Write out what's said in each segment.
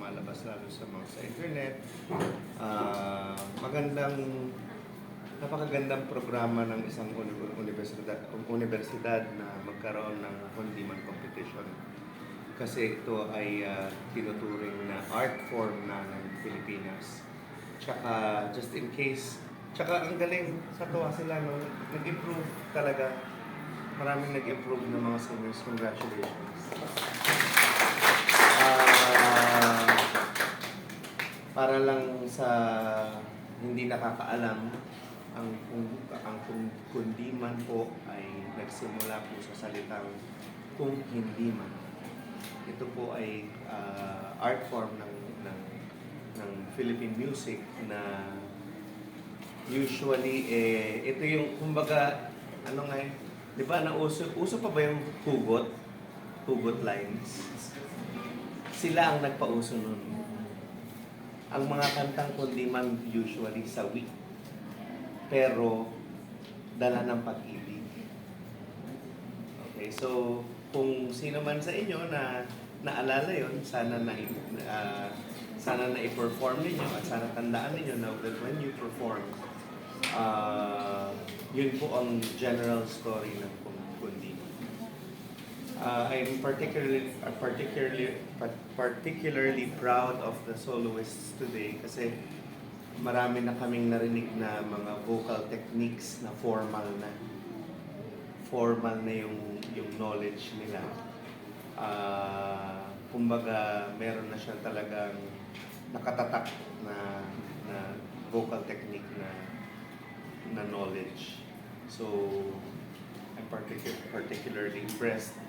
lumalabas lalo sa mga sa internet. Napakagandang programa ng isang universidad na magkaroon ng kundiman competition. Kasi ito ay tinuturing na art form na ng Pilipinas. Tsaka just in case, tsaka ang galing, sa tuwa sila, no? Nag-improve talaga. Maraming nag-improve ng mga singers. Congratulations. Para lang sa hindi nakakaalam, ang kundiman po ay nagsimula po sa salitang kung hindi man. Ito po ay art form ng Philippine music na usually ito yung kumbaga di ba uso pa ba yung hugot lines? Sila ang nagpauso nun. Ang mga kantang kundiman usually sawi, pero dala ng pag-ibig. Okay, so kung sino man sa inyo na naalala yon, sana na i-perform ninyo at sana tandaan ninyo na that when you perform, yun po ang general story ng kundiman. I'm particularly proud of the soloists today kasi marami na kaming narinig na mga vocal techniques na formal na yung knowledge nila. Kumbaga meron na siya talagang nakatatak na vocal technique na knowledge. So I'm particularly impressed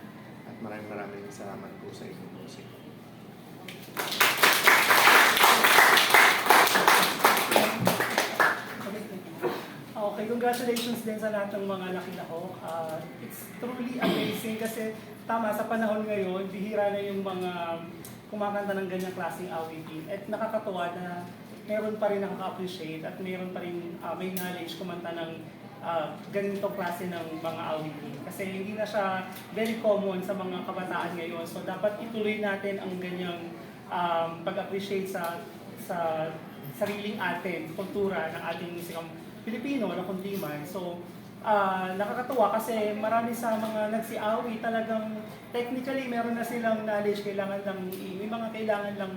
at maraming salamat po sa inyong musik. Okay, congratulations din sa lahat ng mga nakita ko. It's truly amazing kasi tama sa panahon ngayon, bihira na yung mga kumakanta ng ganyang klaseng awitin. At nakakatuwa na meron pa rin nakaka-appreciate at meron pa rin may knowledge kumanta ng ganitong klase ng mga awitin. Kasi hindi na siya very common sa mga kabataan ngayon. So dapat ituloy natin ang ganyang pag-appreciate sa sariling atin, kultura ng ating musikang Pilipino na kundiman. So nakakatuwa kasi marami sa mga nagsiawi talagang technically meron na silang knowledge, may mga kailangan lang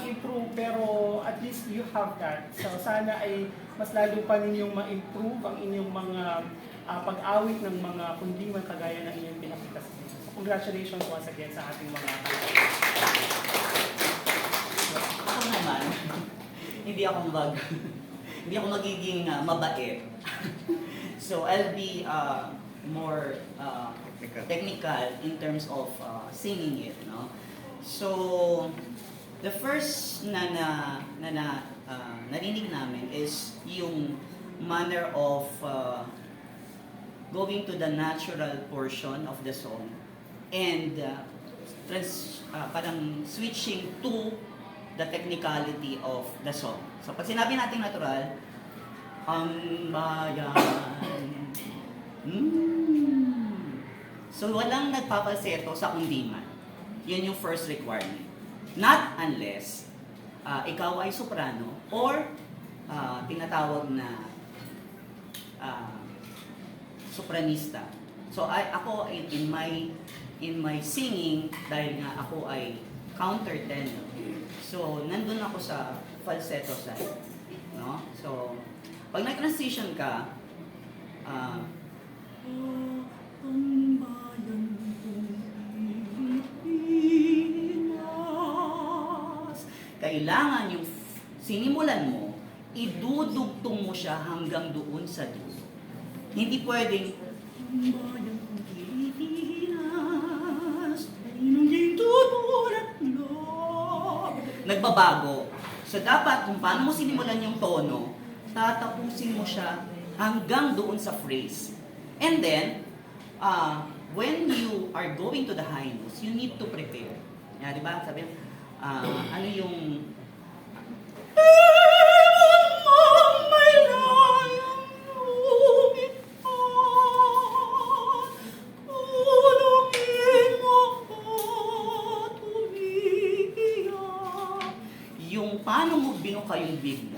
improve, pero at least you have that. So sana ay mas lalo pa ninyong ma-improve ang inyong mga pag-awit ng mga kundiman kagaya ng inyong pinakita sa inyo. So congratulations once again sa ating mga Ako naman, hindi ako magiging mabait. So I'll be more technical in terms of singing it, no? So the first na narinig namin is yung manner of going to the natural portion of the song and parang switching to the technicality of the song. So pag sinabi natin natural, ang bayan. So walang nagpapalseto sa kundiman. Yun yung first requirement. Not unless ikaw ay soprano or tinatawag na sopranista. So ako in my singing, dahil nga ako ay countertenor. So nandun ako sa falsetto side, no? So pag nag-transition ka, ang bayan kong Pilipinas, kailangan yung sinimulan mo, idudugtong mo siya hanggang doon sa dulo. Hindi pwedeng, ang bayan kong Pilipinas, kaninong tutulad mo. Nagbabago. So dapat kung paano mo sinimulan yung tono, tatapusin mo siya hanggang doon sa phrase. And then, when you are going to the high notes, you need to prepare. Di ba? Sabi, ano yung yung paano mo binuka yung big mo,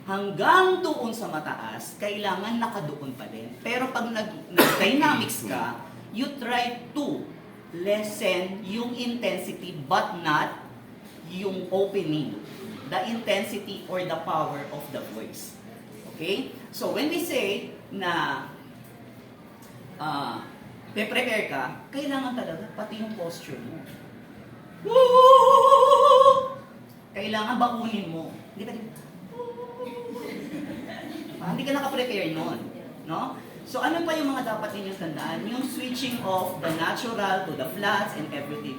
hanggang doon sa mataas, kailangan nakadoon pa din. Pero pag nag-dynamics ka, you try to lessen yung intensity but not yung opening, the intensity or the power of the voice. Okay? So when we say na prepare ka, kailangan talaga pati yung posture mo. Woo! Kailangan bakunin mo. Hindi ba? Hindi ka naka-prepare nun. No? So ano pa yung mga dapat ninyong tandaan? Yung switching of the natural to the flats and everything.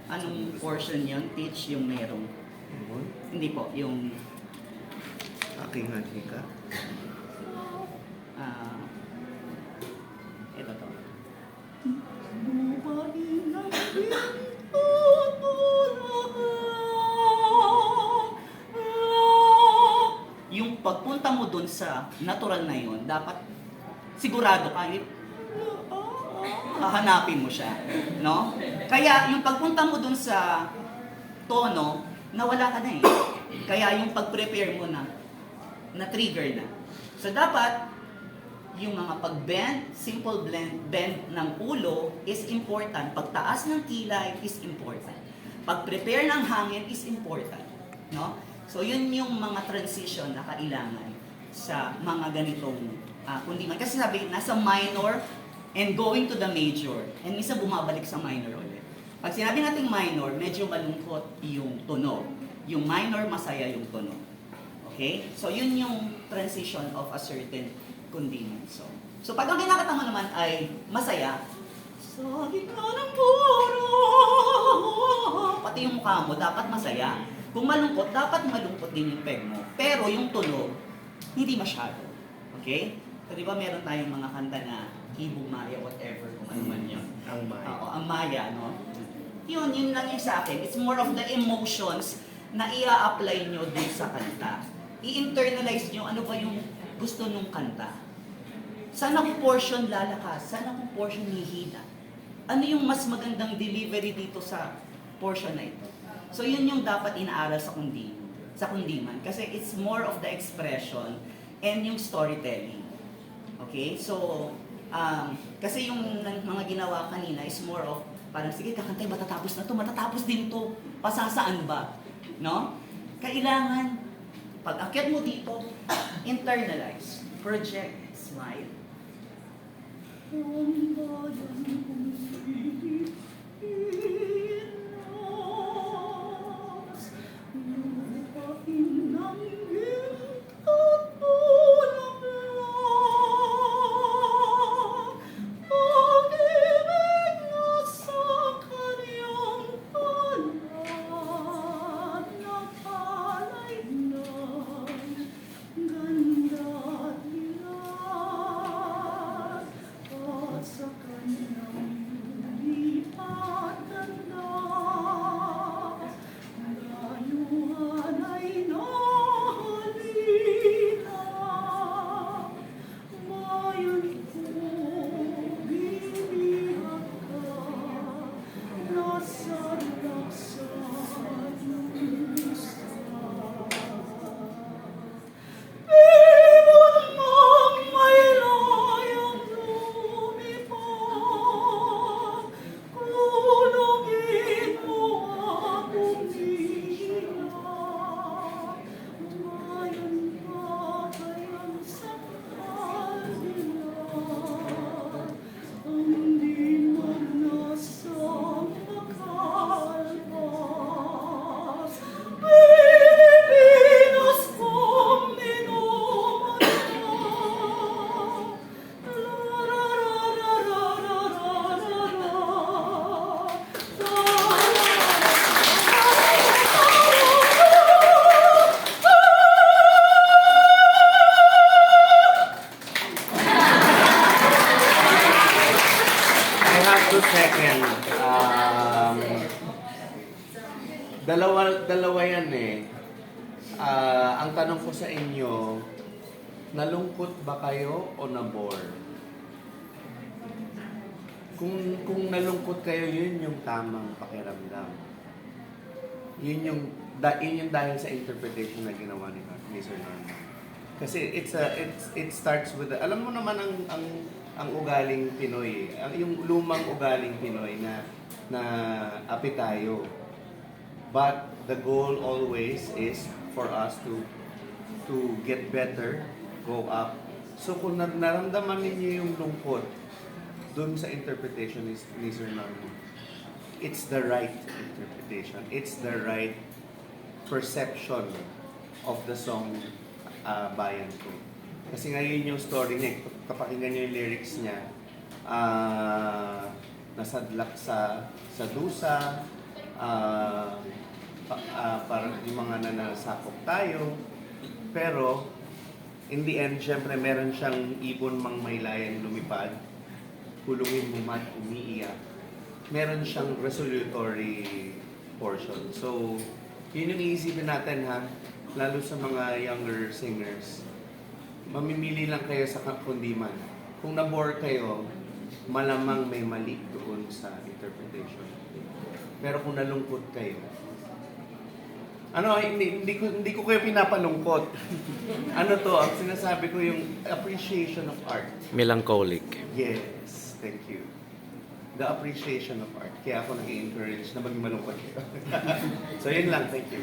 Anong portion yun? Teach yung merong. Hindi po, yung Aking hadika. ito to. Yung pagpunta mo dun sa natural na yun, dapat sigurado ka, hahanapin mo siya, no? Kaya yung pagpunta mo dun sa tono, nawala ka na eh. Kaya yung pag-prepare mo na-trigger na. So dapat, yung mga pag-bend, simple bend ng ulo is important. Pagtaas ng kilay is important. Pag-prepare ng hangin is important, no? So yun yung mga transition na kailangan sa mga ganitong kundi man. Kasi sabi, nasa minor and going to the major. And minsan bumabalik sa minor ulit. Pag sinabi natin minor, medyo malungkot yung tunog. Yung minor, masaya yung tunog. Okay? So yun yung transition of a certain condiment. So pag ang kinakata mo naman ay masaya, sa gitna ng puro, pati yung mukha mo dapat masaya. Kung malungkot, dapat malungkot din yung peg mo. Pero yung tunog, hindi masyado. Okay? So di ba meron tayong mga kanta na Ibong Maya, whatever, kung ano man yun. Ang Maya. Oo, ang Maya, no? Yun lang yung sa akin. It's more of the emotions na i-apply nyo dun sa kanta. I-internalize nyo ano ba yung gusto nung kanta. Sana kung portion lalakas, sana kung portion hihina. Ano yung mas magandang delivery dito sa portion na ito? So yun yung dapat inaaral sa kundiman. Kasi it's more of the expression and yung storytelling. Okay? So, kasi yung mga ginawa kanina is more of, parang sige, kakantay, matatapos na to, matatapos din to, pasasaan ba? No? Kailangan, pag akyat mo dito, internalize, project, smile. Second, dalawa yan eh. Ang tanong ko sa inyo, nalungkot ba kayo o na-bore? Kung nalungkot kayo, yun yung tamang pakiramdam. yun yung dahil sa interpretation na ginawa ni Sir Norman. Kasi it starts with alam mo naman ang ugaling Pinoy, yung lumang ugaling Pinoy na api tayo. But the goal always is for us to get better, go up. So kung naramdaman ninyo yung lungkot dun sa interpretation ni Sir Norman, it's the right interpretation. It's the right perception of the song Bayan Ko. Kasi ngayon yung story niya, kapakinggan niyo yung lyrics niya, nasadlak sa dusa, parang yung mga nanasakop tayo. Pero, in the end, syempre meron siyang ibon mang maylayan lumipad, hulungin mo man umiiyak. Meron siyang resolutory portion. So, yun yung iisipin natin ha, lalo sa mga younger singers. Mamimili lang kayo sa kundiman. Kung nabore kayo, malamang may mali doon sa interpretation. Pero kung nalungkot kayo, hindi ko kayo pinapalungkot. Ano to, ang sinasabi ko yung appreciation of art. Melancholic. Yes, thank you. The appreciation of art. Kaya ako nag-encourage na maging malungkot kayo. So yun lang, thank you.